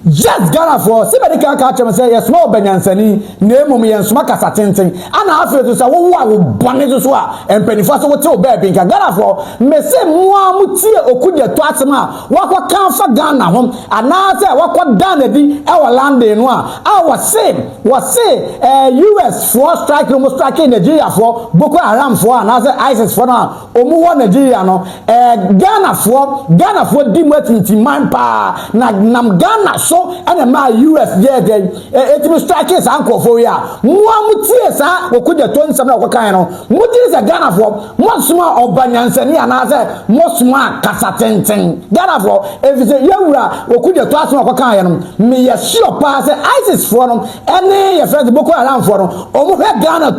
Just Ghana for somebody can catch him say yes small benyansani name me and smaka satenten ana afre to say wo bone to so a empanifo so wo te obabi nka Ghana for me say moa mutie okudie to atema wakwa kan fa Ghana hom ana say wakwa Ghana di e wo land no a was say US for strike no strike Nigeria for Boko Haram for ana say ISIS for na omu wo Nigeria no Ghana for di matinti man pa na nam Ghana so and my US etimi strike is uncle for ya mutie sa okuja 27 okokan no mutie sa Ghana for mosuma obanyansani anaze mosuma kasatenten Ghana for if say yewura okuja 27 okokan no me ye sure pa say ISIS for no ene ye first Boko Haram for no omo he Ghana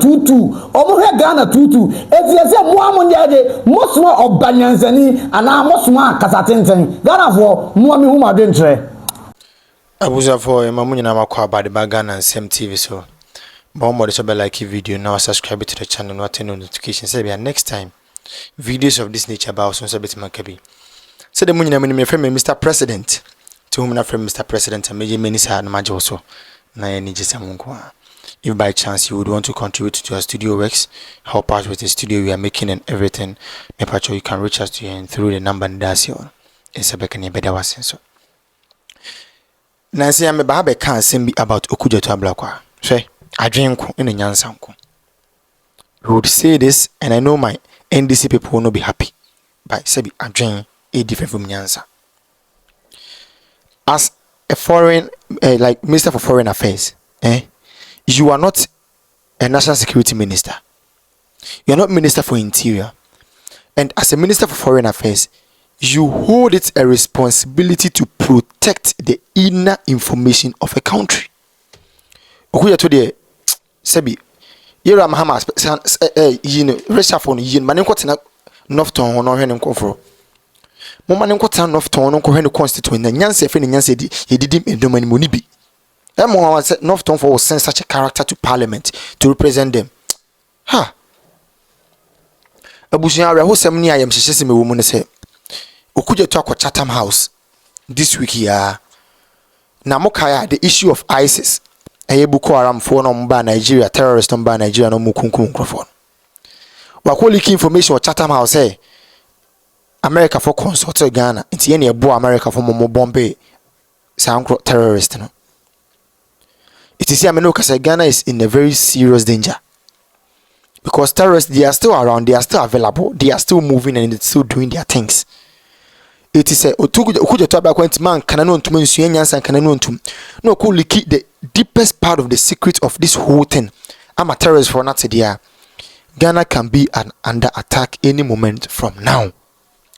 tutu eti say muamu ndede mosuma obanyansani ana mosuma kasatenten Ghana for muami huma dentre Abuja for Mamunya Makwa about the Bagana and Sam TV so. Bomb the sub like video now subscribe to the channel and turn on notifications. Say next time videos of this nature about some subject makabi. So the Munya my friend Mr. President. To whom I friend Mr. President and many minister and major so. Na any jisamunkwa. If by chance you would want to contribute to our studio works, help us with the studio we are making and everything, make sure you can reach us to you through the number and that's your. It's a beckon better was so. Nancy am ba be kan sembi about Okujo to Ablakwa. Hwe, adwenko ene nyansanko. We would say this and I know my NDC people will not be happy. But sebi adwen e different from nyansa. As a foreign like Minister for Foreign Affairs, you are not a national security minister. You are not Minister for Interior. And as a Minister for Foreign Affairs, you hold it a responsibility to protect the inner information of a country. Okuya to the sebi yera mahama reshuffle no yin mane kwotena nofton ho no hwene nkofro mo mane kwotena nofton no ko hwene constituent na nyanse fe ne nyanse di yedidim edomani moni bi mo say nofton for send such a character to parliament to represent them abusuya re ho sem ni ayem hyehye me wo mu ne say Okuja to akwa Chatham House this week here. Na mokaya the issue of ISIS. Boko Haram for no mba Nigeria, terrorist mba Nigeria no mukunkum microphone. Wako leak information of Chatham House America for consult Ghana. Inti ene ebo America for mo bombe sankro terrorist no. It is here me know say Ghana is in a very serious danger. Because terrorists they are still around, they are still available, they are still moving and it's still doing their things. It is a okuja to Ablakwa man kana no ntum nsuya nyansa kana no ntum no ko leak the deepest part of the secret of this whole thing. I'm a terrorist for not there. Ghana can be under attack any moment from now.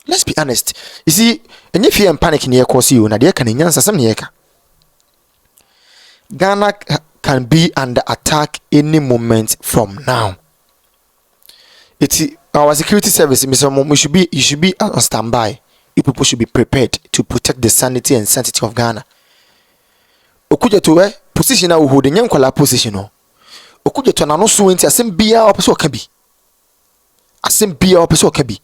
Let's be honest. You see, and if you are panic in your course you na there can nyansa sam yeka. Ghana can be under attack any moment from now. It's our security service you should be on standby. You people should be prepared to protect the sanity and sanctity of Ghana. Okuja to position na uho de nyankwala position no. Okuja to na no so enti asem bia opeso ka bi. Asem bia opeso ka bi.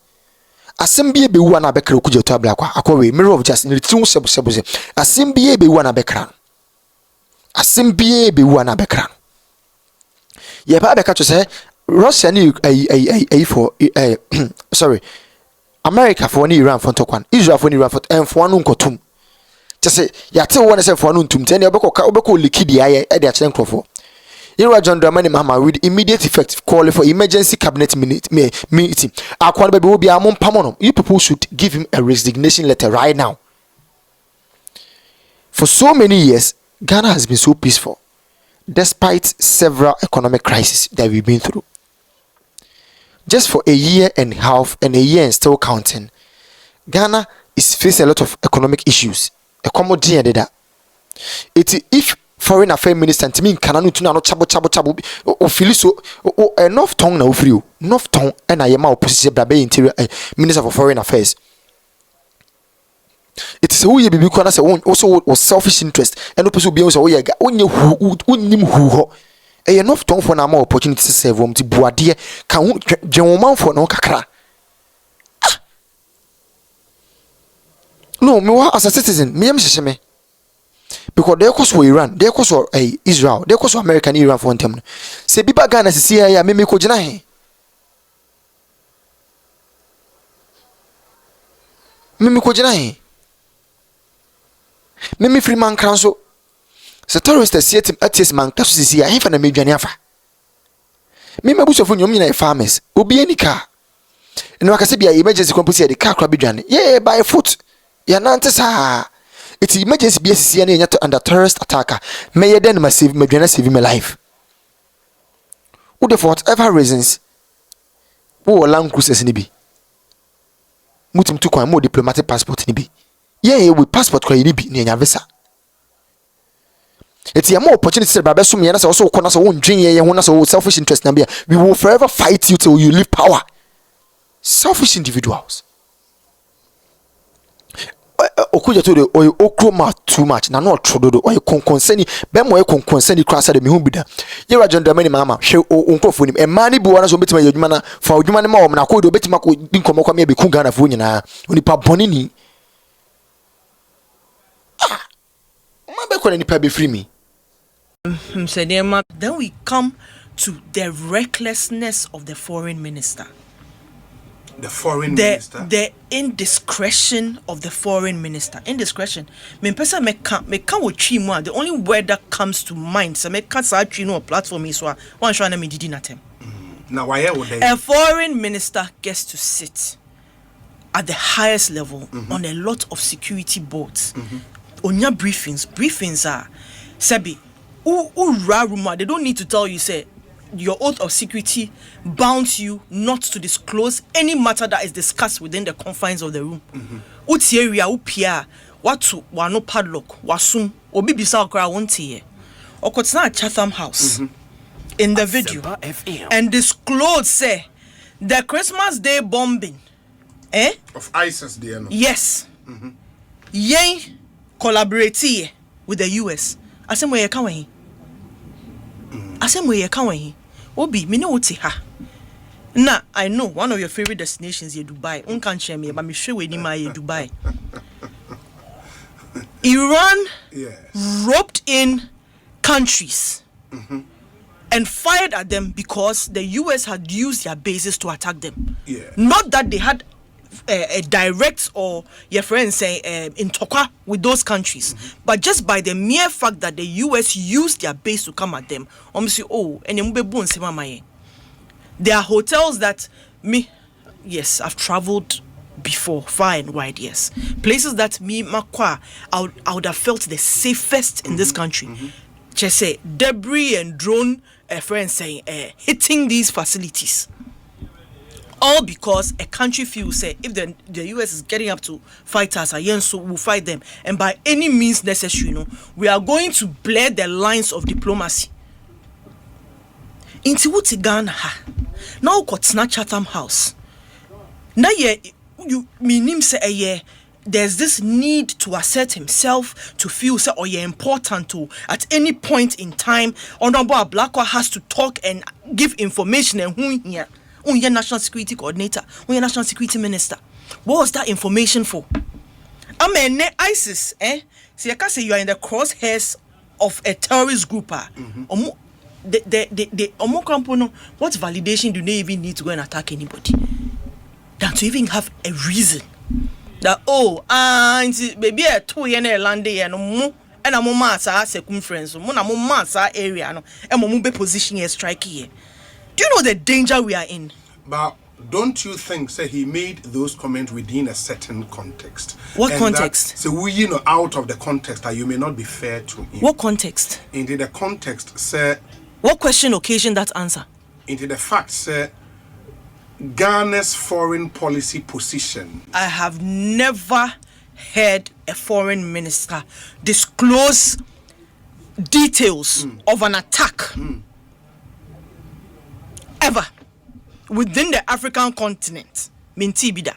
Asem bia be wu na bekra okuja to Ablakwa akwawe mirror of justice ni tiwu sebo. Asem bia be wu na bekra. Asem bia be wu na bekra. Ye ba beka to say Russia ni for sorry America for ni Iran for tokwan Israel for ni Iran for for anu nkotum te say ya te wona say for anu ntum te ne obeko likidi aye e de a chere nkrofo Yera John Dramani Mahama with immediate effect call for emergency cabinet meeting akwan baby will be amon pamono. You people should give him a resignation letter right now. For so many years Ghana has been so peaceful despite several economic crises that we've been through. Just for a year and a half and a year and still counting, Ghana is facing a lot of economic issues. A common deal that. If foreign affairs minister to me cananu to no chabo o feel so enough tongue na free enough tongue and I am opposition brabe interior minister for foreign affairs. It is who you be because also was selfish interest and opposite be also we nim who enough tongue for na more opportunity to serve to buade can gentleman for no kakra. No, me as a citizen, me am sheme. because they cost for Iran, they cost for Israel, they cost for American Iran for one time. Say biba Ghana si ya mimi ko jina he. Mimi ko jina he. Mimi free man council. Se terrorist set him atis man kaso si ya hemfa na medwane afa. Mimi abusofo nyom nyina farmers. Obi ani car. No akase bia emergency company the car kra bedwane. Yeah, by foot. Ya nante sa. It's emergency BSC and yet under terrorist attacker. May you then massive medwana save my life. Who for whatever reasons. Who land cruises ni bi. Mutim tu kwa mo diplomatic passport ni bi. Yeah, with passport kwa ni bi ni nya visa. It's a more opportunity to be so na also corner so won dream ye ho so selfish interest na bia. We will forever fight you till you leave power. Selfish individuals. Okuja to the oil okroma too much na no trododo oil concern be mo concern crasa de me hu bida ye rajon de mani mama hwe onkofo nim e mani bi wona so betima ye adwuma na fa adwuma ne ma wo na ko de betima ko bi nkomo kwa me be ku Ghana fo nyina onipa boni ni ma be ko nipa be free me. Then we come to the recklessness of the foreign minister. The indiscretion of the foreign minister. Indiscretion. Me pesa me kan wo twi mu. The only word that comes to mind so me kan sa twi no platform is one show na me didi natem. Now why would they? A foreign minister gets to sit at the highest level on a lot of security boards. Onya briefings are sebi rumor. They don't need to tell you say your oath of security bounds you not to disclose any matter that is discussed within the confines of the room. Utieri upia watu wano padlock wasum obi bisa okra wontie okotsna at Chatham House in the video and disclose say the Christmas Day bombing of ISIS there no. Yes. Yen collaborate with the US. Asem ye kan wen. Asem ye kan wen. Obi me no wote ha. Na I know one of your favorite destinations is Dubai. Unkan share me, but me sure we ni ma Dubai. Iran roped in countries and fired at them because the US had used their bases to attack them. Not that they had a direct or your friends say in Tokwa with those countries, but just by the mere fact that the US used their base to come at them. There are hotels that yes, I've traveled before, far and wide, yes. Places that I would have felt the safest in this country. Just say debris and drone friends saying hitting these facilities. All because a country feels say if the US is getting up to fight us, so we'll fight them. And by any means necessary, we are going to blur the lines of diplomacy. Into what Ghana now got snatch Chatham House. Now you mean say there's this need to assert himself, to feel say you're important to at any point in time. Honorable Ablakwa has to talk and give information and who here. Your national security coordinator, your national security minister. What was that information for? I mean, ISIS, See, I can say you are in the crosshairs of a terrorist group. What validation do they even need to go and attack anybody? Than to even have a reason that maybe a 2 year land there no more. And I'm on circumference, I'm area, no, and I'm position here, strike here. Do you know the danger we are in? But don't you think, say, he made those comments within a certain context? What context? So we, out of the context, that you may not be fair to him. What context? Into the context, say. What question occasioned that answer? Into the fact, say, Ghana's foreign policy position. I have never heard a foreign minister disclose details of an attack. Ever within the African continent. Mintibida.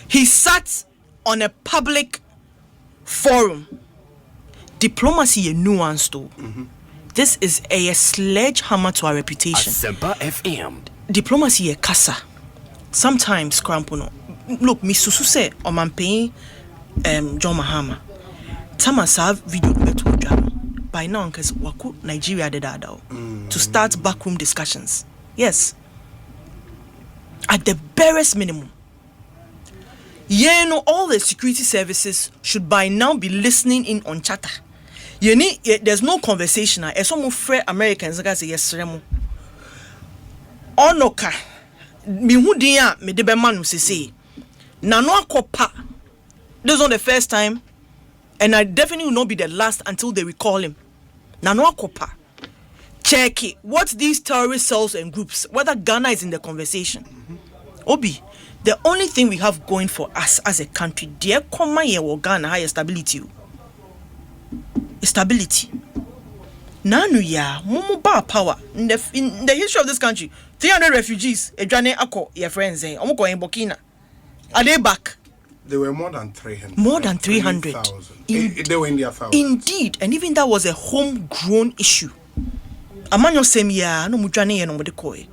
He sat on a public forum. Diplomacy a nuance too. This is a sledgehammer to our reputation. FM. Diplomacy a kasa. Sometimes crampono. Look, Misusu say Omanpe John Mahama. Tamas have video beto by now because waku Nigeria did that to start backroom discussions. Yes. At the barest minimum. Yeah, you know, all the security services should by now be listening in on chatter. You need there's no conversation. As some free Americans guys say yes remo. Onoka mi hudia me debe manu say na no akopa. This is not the first time, and I definitely will not be the last until they recall him. Na no akopa. Check it. What these terrorist cells and groups, whether Ghana is in the conversation. Obi, the only thing we have going for us as a country, dear Koma ye wo Ghana higher stability. Stability. Nanu ya mumu ba power in the history of this country. 300 refugees, Ejane ako your friends omuko in Burkina. Are they back? There were more than 300. More than 300. They were in their thousands. Indeed, and even that was a homegrown issue. Amanyo same year, no mujane no modekoi.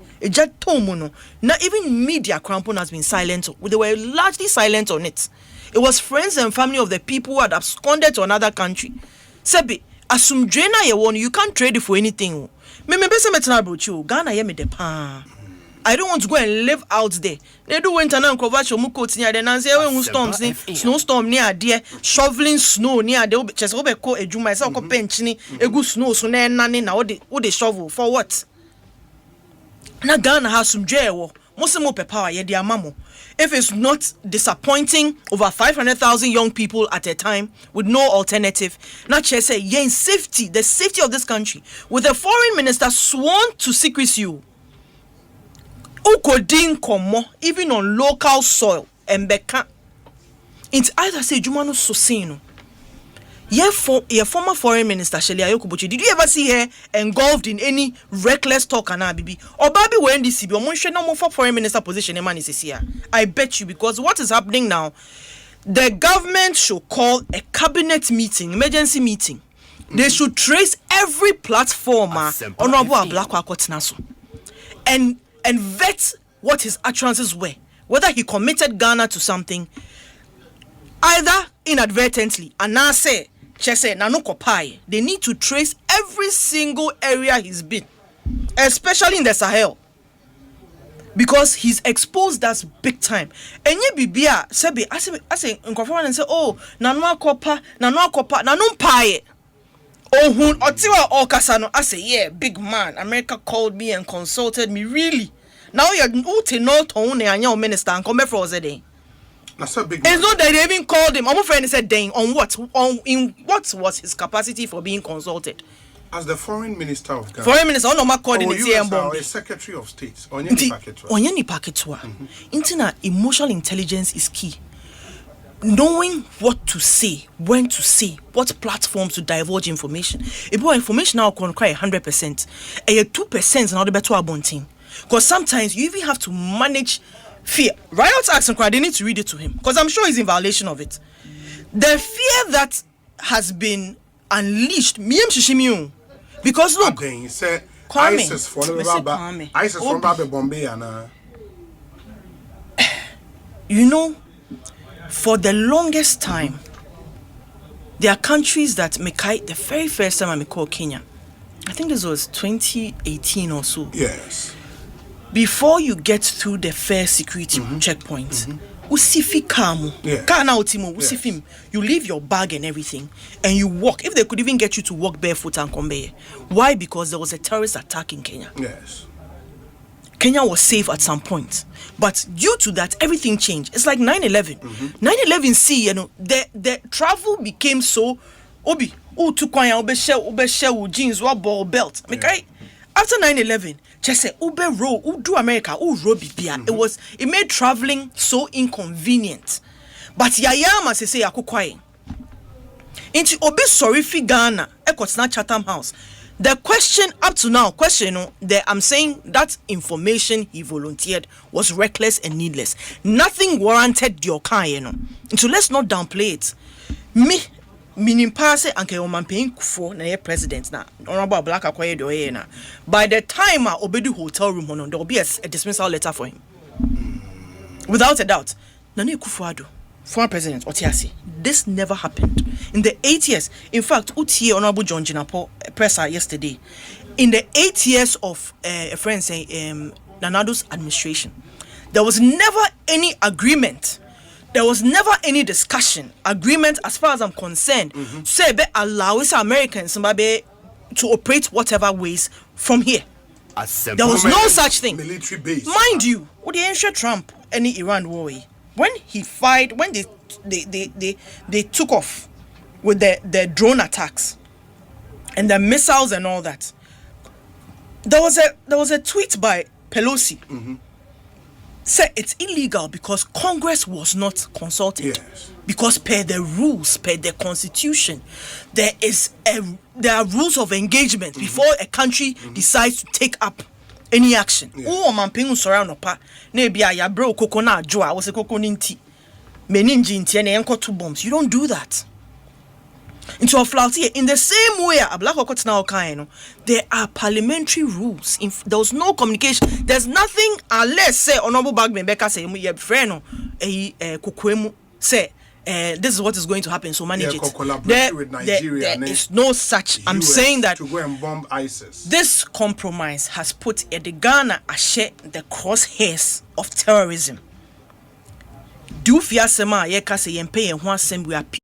Now even media crampon has been silent. They were largely silent on it. It was friends and family of the people who had absconded to another country. Sebi, asumdrena ye won, you can't trade it for anything. Me bese metna brochu, Ghana ye me de pa. I don't want to go and live out there. They do winter now conversion muko tinya de nanse we storms ni snowstorm near there shoveling snow near there chese obe ko ejuma ese ko bench ni egu snow so na nane na wo de shovel for what? Na Ghana has some jail. Muslim power ye di amamo. If it's not disappointing over 500,000 young people at a time with no alternative, not just say ye in safety, the safety of this country, with a foreign minister sworn to secrecy. Ukodin komo even on local soil and beka. It's either say Jumano Sosino. Your former foreign minister Shelia Yokubuchi, did you ever see her engulfed in any reckless talk and Bibi? Or Babi when this CB or no more for foreign minister position man is here. I bet you, because what is happening now, the government should call a cabinet meeting, emergency meeting. They should trace every platform Honorable Ablakwa Kotinaso and vet what his utterances were, whether he committed Ghana to something either inadvertently and now say Chese na no kopai. They need to trace every single area he's been, especially in the Sahel, because he's exposed us big time. And ye bibia sebi I say and say oh na no akopa na no mpae. Oh hun otiwa okasano I say yeah big man America called me and consulted me really. Now you're uti no tone and minister and come for us. That's a big it's not that they even called him. I'm friend said dang on what? In what was his capacity for being consulted? As the foreign minister of Ghana. Foreign minister, I don't know called a secretary of state. Onyeni Paketwa. Internet emotional intelligence is key. Knowing what to say, when to say, what platforms to divulge information. If your information now can cry 100%, and 2% now the better abonting. Because sometimes you even have to manage fear. Riot Acts and they need to read it to him because I'm sure he's in violation of it. The fear that has been unleashed, because look, ISIS from Bombay and you know, for the longest time, there are countries that Mekai, the very first time I called Kenya, I think this was 2018 or so. Yes. Before you get through the first security checkpoint, usifi kamu, kana otimo, usifim, you leave your bag and everything, and you walk. If they could even get you to walk barefoot and come here. Why? Because there was a terrorist attack in Kenya. Yes. Kenya was safe at some point, but due to that, everything changed. It's like 9/11. 9/11 see, you know, the travel became so obi. Tukwanya ube jeans wa ball belt. After 9/11, just say ube row, do America, row bibia. It made traveling so inconvenient. But yayama se akukwaye. Into obi sorry fi Ghana, ekotna Chatham House. The question up to now, I'm saying that information he volunteered was reckless and needless. Nothing warranted the okai, So let's not downplay it. Minim passe anke o man paying for na president na Honorable Ablakwa do na. By the time obedu hotel room there will be a dismissal letter for him. Without a doubt. Nana Kufuado. former president Otiasi. This never happened in the 8 years. In fact, Utie Honorable John Jinapo presser yesterday. In the 8 years of a friend saying Nanado's administration, there was never any agreement. There was never any discussion, agreement as far as I'm concerned. Say be allow Americans to operate whatever ways from here. There was no such thing. Military base. Mind you, with the ancient Trump, any Iran war, when he fired, when they took off with the drone attacks and the missiles and all that, there was a tweet by Pelosi. Said it's illegal because Congress was not consulted. Yes. Because per the rules, per the constitution, there are rules of engagement before a country decides to take up any action. Oh, mampingu sorry no pa. Ne bia ya bro koko na joa was a koko ninti. Meninji inti ene enko 2 bombs. You don't do that. Into a flouty in the same way Ablakwa now kind, there are parliamentary rules. There was no communication. There's nothing unless say Honorable Bagman Becca say friend kukwemu say this is what is going to happen, so manage it. There is no such. I'm saying that to go and bomb ISIS. This compromise has put the Ghana share the crosshairs of terrorism. Do fear sema ye kase yempe ye ho asem we are